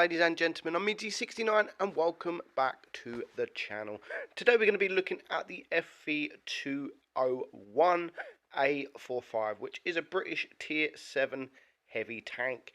ladies and gentlemen, I'm Meadsy69 and welcome back to the channel. Today we're going to be looking at the FV201 A45, which is a British Tier 7 heavy tank.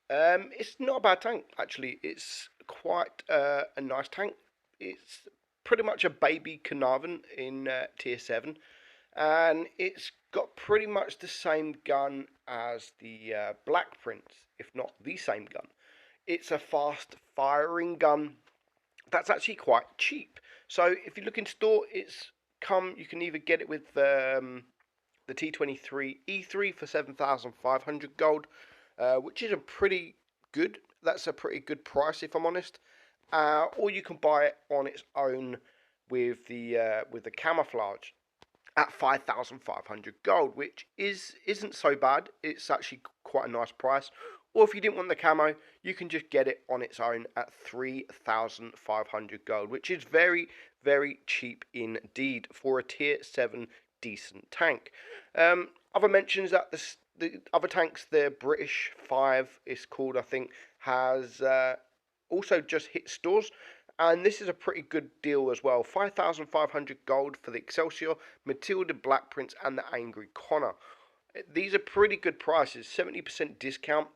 It's not a bad tank, actually. It's quite a nice tank. It's pretty much a baby Carnarvon in Tier 7, and it's got pretty much the same gun as the Black Prince, if not the same gun. It's a fast firing gun that's actually quite cheap. So if you look in store, you can either get it with the T23 E3 for 7,500 gold, which is that's a pretty good price if I'm honest. Or you can buy it on its own with the camouflage at 5,500 gold, which isn't so bad. It's actually quite a nice price. Or if you didn't want the camo, you can just get it on its own at 3,500 gold, which is very, very cheap indeed for a tier 7 decent tank. Other mentions that the other tanks, the British 5 is called, I think, has also just hit stores. And this is a pretty good deal as well. 5,500 gold for the Excelsior, Matilda Black Prince, and the Angry Connor. These are pretty good prices, 70% discount.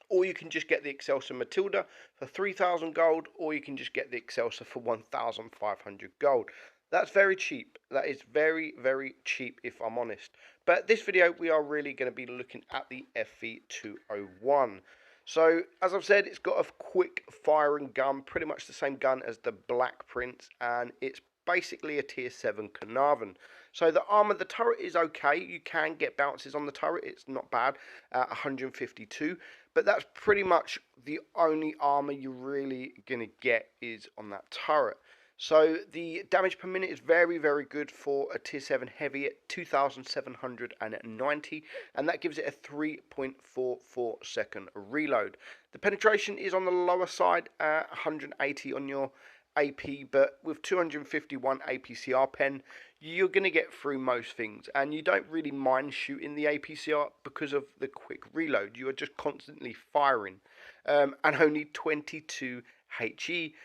Or you can just get the Excelsior Matilda for 3,000 gold, or you can just get the Excelsior for 1,500 gold. That's very cheap. That is very, very cheap if I'm honest. But this video, we are really going to be looking at the FV201. So, as I've said, it's got a quick firing gun, pretty much the same gun as the Black Prince, and it's basically a tier 7 Carnarvon. So the armor, the turret is okay. You can get bounces on the turret. It's not bad at 152. But that's pretty much the only armor you're really going to get is on that turret. So the damage per minute is very, very good for a tier 7 heavy at 2,790, and that gives it a 3.44 second reload. The penetration is on the lower side at 180 on your AP, but with 251 APCR pen, you're going to get through most things, and you don't really mind shooting the APCR because of the quick reload. You are just constantly firing, and only 22 HE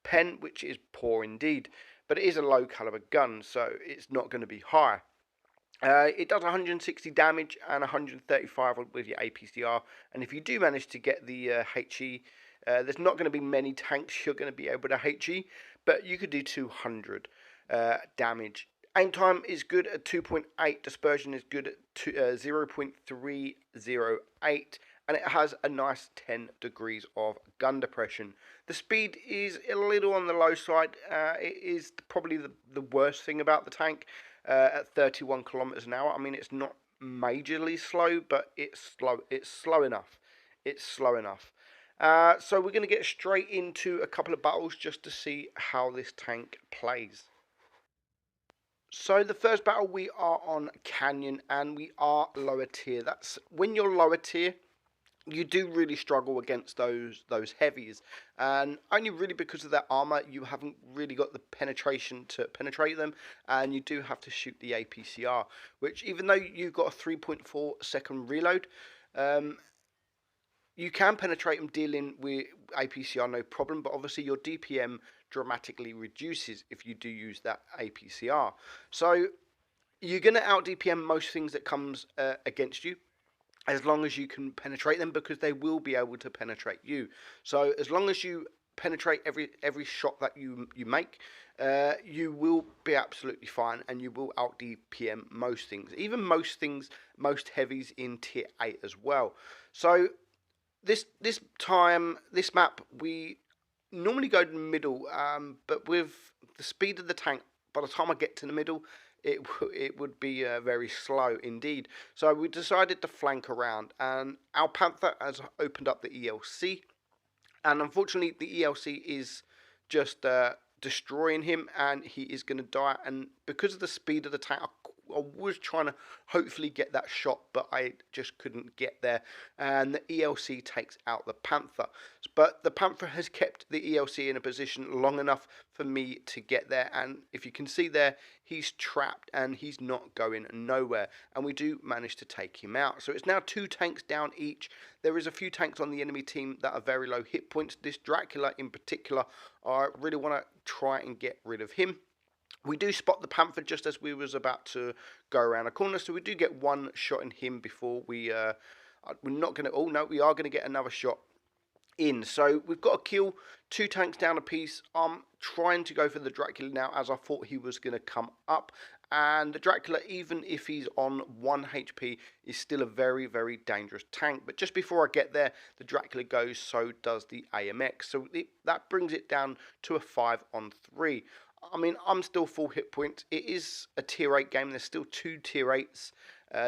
pen, which is poor indeed, but it is a low caliber gun, so it's not going to be high. It does 160 damage and 135 with your APCR, and if you do manage to get the HE, there's not going to be many tanks you're going to be able to HE, but you could do 200 damage. Aim time is good at 2.8, dispersion is good at 0.308, and it has a nice 10 degrees of gun depression. The speed is a little on the low side. It is probably the worst thing about the tank at 31 kilometers an hour. I mean, it's not majorly slow, but it's slow. It's slow enough. It's slow enough. So we're going to get straight into a couple of battles just to see how this tank plays. So the first battle, we are on Canyon, and we are lower tier. That's when you're lower tier, you do really struggle against those heavies, and only really because of their armor. You haven't really got the penetration to penetrate them, and you do have to shoot the APCR, which even though you've got a 3.4 second reload, you can penetrate them dealing with APCR no problem, but obviously your DPM dramatically reduces if you do use that APCR. So you're going to out DPM most things that comes against you, as long as you can penetrate them, because they will be able to penetrate you. So as long as you penetrate every shot that you make, you will be absolutely fine, and you will out DPM most things, even most heavies in tier 8 as well. So this map, we normally go to the middle, but with the speed of the tank, by the time I get to the middle, it would be very slow indeed. So we decided to flank around, and our Panther has opened up the ELC, and unfortunately the ELC is just destroying him, and he is going to die. And because of the speed of the tank, I was trying to hopefully get that shot, but I just couldn't get there. And the ELC takes out the Panther. But the Panther has kept the ELC in a position long enough for me to get there. And if you can see there, he's trapped and he's not going nowhere. And we do manage to take him out. So it's now 2 tanks down each. There is a few tanks on the enemy team that are very low hit points. This Dracula in particular, I really want to try and get rid of him. We do spot the Panther just as we was about to go around a corner, so we do get one shot in him before we're not going to, oh no, we are going to get another shot in. So we've got to kill 2 tanks down a piece. I'm trying to go for the Dracula now, as I thought he was going to come up. And the Dracula, even if he's on 1 HP, is still a very, very dangerous tank. But just before I get there, the Dracula goes, so does the AMX. So that brings it down to a 5-on-3. I mean, I'm still full hit points. It is a tier 8 game. There's still 2 tier 8s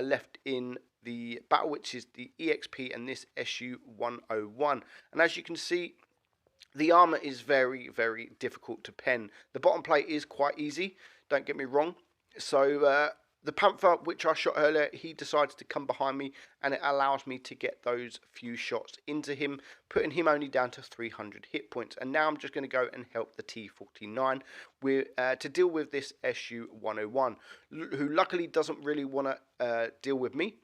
left in the battle, which is the EXP and this SU101. And as you can see, the armor is very, very difficult to pen. The bottom plate is quite easy, don't get me wrong. So the Panther, which I shot earlier, he decides to come behind me, and it allows me to get those few shots into him, putting him only down to 300 hit points. And now I'm just going to go and help the T49 to deal with this SU101, who luckily doesn't really want to deal with me.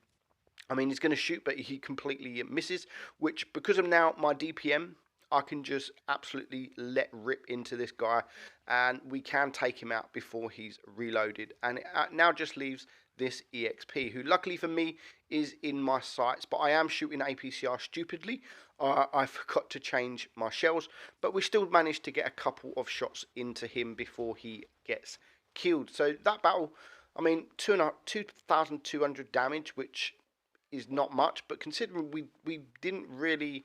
I mean, he's going to shoot, but he completely misses, which, because of now my DPM, I can just absolutely let rip into this guy, and we can take him out before he's reloaded. And it now just leaves this EXP, who luckily for me is in my sights, but I am shooting APCR stupidly. I forgot to change my shells, but we still managed to get a couple of shots into him before he gets killed. So that battle, I mean, 2,200 damage, which is not much, but considering we didn't really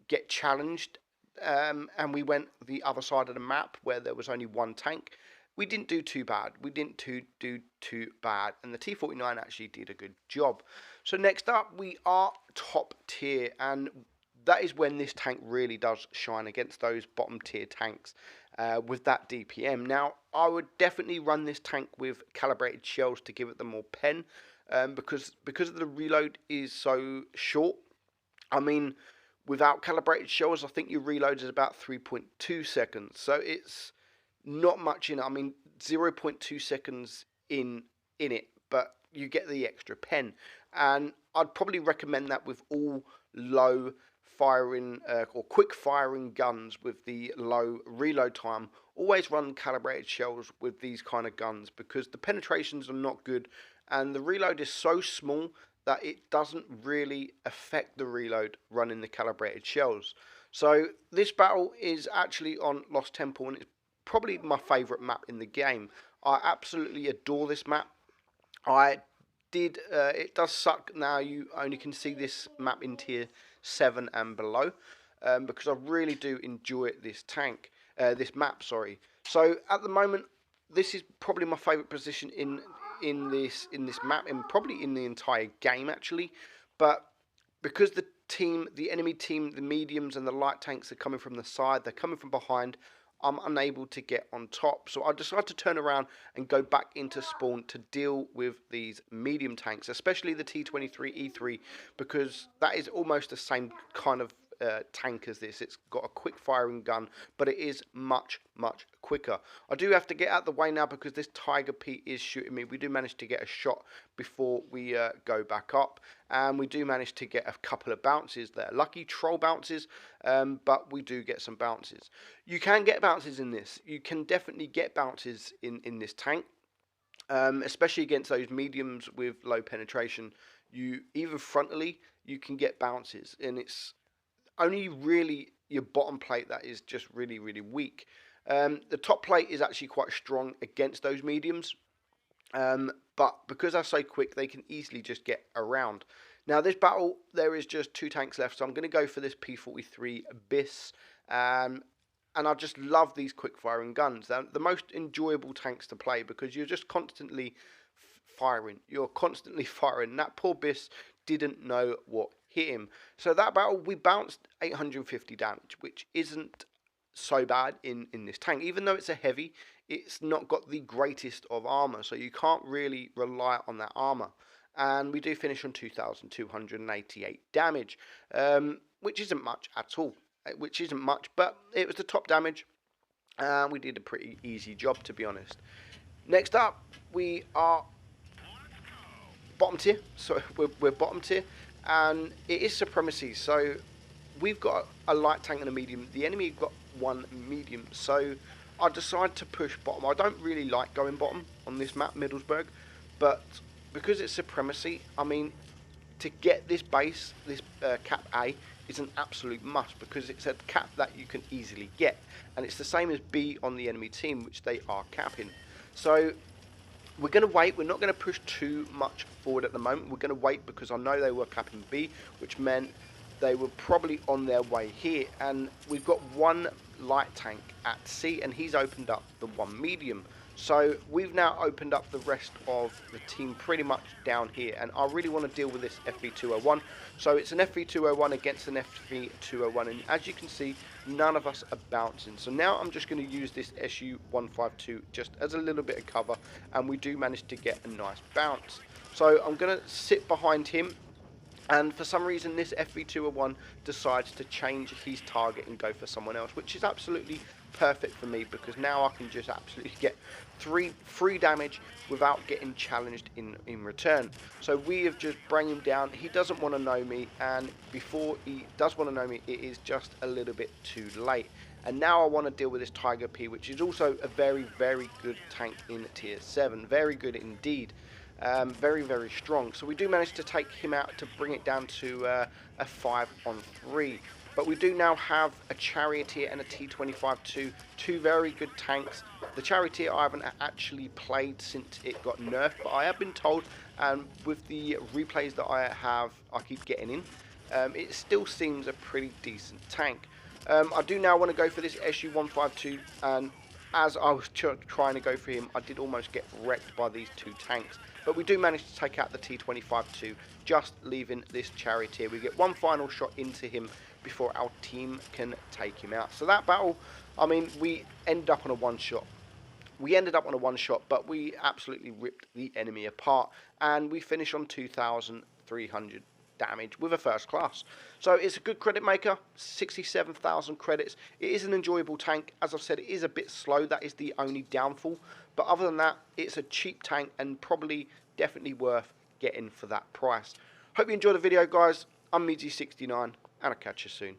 get challenged, and we went the other side of the map where there was only 1 tank, we didn't do too bad. We didn't do too bad, and the T49 actually did a good job. So next up, we are top tier, and that is when this tank really does shine against those bottom tier tanks with that DPM. Now, I would definitely run this tank with calibrated shells to give it the more pen, because the reload is so short. I mean, without calibrated shells, I think your reload is about 3.2 seconds. So it's not much in it. I mean, 0.2 seconds in it, but you get the extra pen. And I'd probably recommend that with all low firing or quick firing guns with the low reload time. Always run calibrated shells with these kind of guns, because the penetrations are not good and the reload is so small that it doesn't really affect the reload running the calibrated shells. So this battle is actually on Lost Temple, and it's probably my favourite map in the game. I absolutely adore this map. It does suck now you only can see this map in tier 7 and below, because I really do enjoy this map, sorry. So at the moment, this is probably my favourite position in this map, and probably in the entire game actually. But because the enemy team, the mediums and the light tanks are coming from the side, they're coming from behind, I'm unable to get on top. So I decided to turn around and go back into spawn to deal with these medium tanks, especially the T23E3, because that is almost the same kind of tank as this. It's got a quick firing gun, but it is much quicker. I do have to get out the way now because this Tiger P is shooting me. We do manage to get a shot before we go back up, and we do manage to get a couple of bounces there. Lucky troll bounces, but we do get some bounces. You can get bounces in this. You can definitely get bounces in this tank, especially against those mediums with low penetration. Even frontally, you can get bounces, and it's only really your bottom plate that is just really weak. The top plate is actually quite strong against those mediums, but because they're so quick, they can easily just get around. Now this battle, there is just 2 tanks left, so I'm going to go for this P43 Abyss, and I just love these quick firing guns. They're the most enjoyable tanks to play because you're just constantly firing. You're constantly firing. That poor Abyss didn't know what hit him. So that battle, we bounced 850 damage, which isn't so bad in this tank. Even though it's a heavy, it's not got the greatest of armor, so you can't really rely on that armor. And we do finish on 2,288 damage, which isn't much at all. Which isn't much, but it was the top damage, and we did a pretty easy job, to be honest. Next up, we are bottom tier. So we're bottom tier, and it is supremacy. So we've got a light tank and a medium. The enemy got one medium, so I decided to push bottom. I don't really like going bottom on this map, Middlesbrough, but because it's supremacy, I mean, to get this base, this cap A, is an absolute must, because it's a cap that you can easily get, and it's the same as B on the enemy team, which they are capping. So we're going to wait. We're not going to push too much forward at the moment. We're going to wait because I know they were capping B, which meant they were probably on their way here. And we've got one light tank at C, and he's opened up the one medium. So we've now opened up the rest of the team pretty much down here, and I really want to deal with this FV201. So it's an FV201 against an FV201, and as you can see, none of us are bouncing. So now I'm just going to use this SU-152 just as a little bit of cover, and we do manage to get a nice bounce. So I'm going to sit behind him, and for some reason this FV201 decides to change his target and go for someone else, which is absolutely perfect for me, because now I can just absolutely get free damage without getting challenged in return. So we have just bring him down. He doesn't want to know me, and before he does want to know me, it is just a little bit too late. And now I want to deal with this Tiger P, which is also a very, very good tank in tier 7. Very good indeed. Very, very strong. So we do manage to take him out to bring it down to a 5-on-3. But we do now have a Charioteer and a T25-2, two very good tanks. The Charioteer I haven't actually played since it got nerfed, but I have been told, and with the replays that I keep getting in, it still seems a pretty decent tank. I do now want to go for this SU-152, and as I was trying to go for him, I did almost get wrecked by these two tanks. But we do manage to take out the T25-2, just leaving this Charioteer. We get one final shot into him before our team can take him out. So that battle, I mean, we ended up on a one-shot. But we absolutely ripped the enemy apart, and we finish on 2,300 damage with a first class. So it's a good credit maker, 67,000 credits. It is an enjoyable tank. As I've said, it is a bit slow. That is the only downfall. But other than that, it's a cheap tank and probably definitely worth getting for that price. Hope you enjoyed the video, guys. I'm Meadsy69, and I'll catch you soon.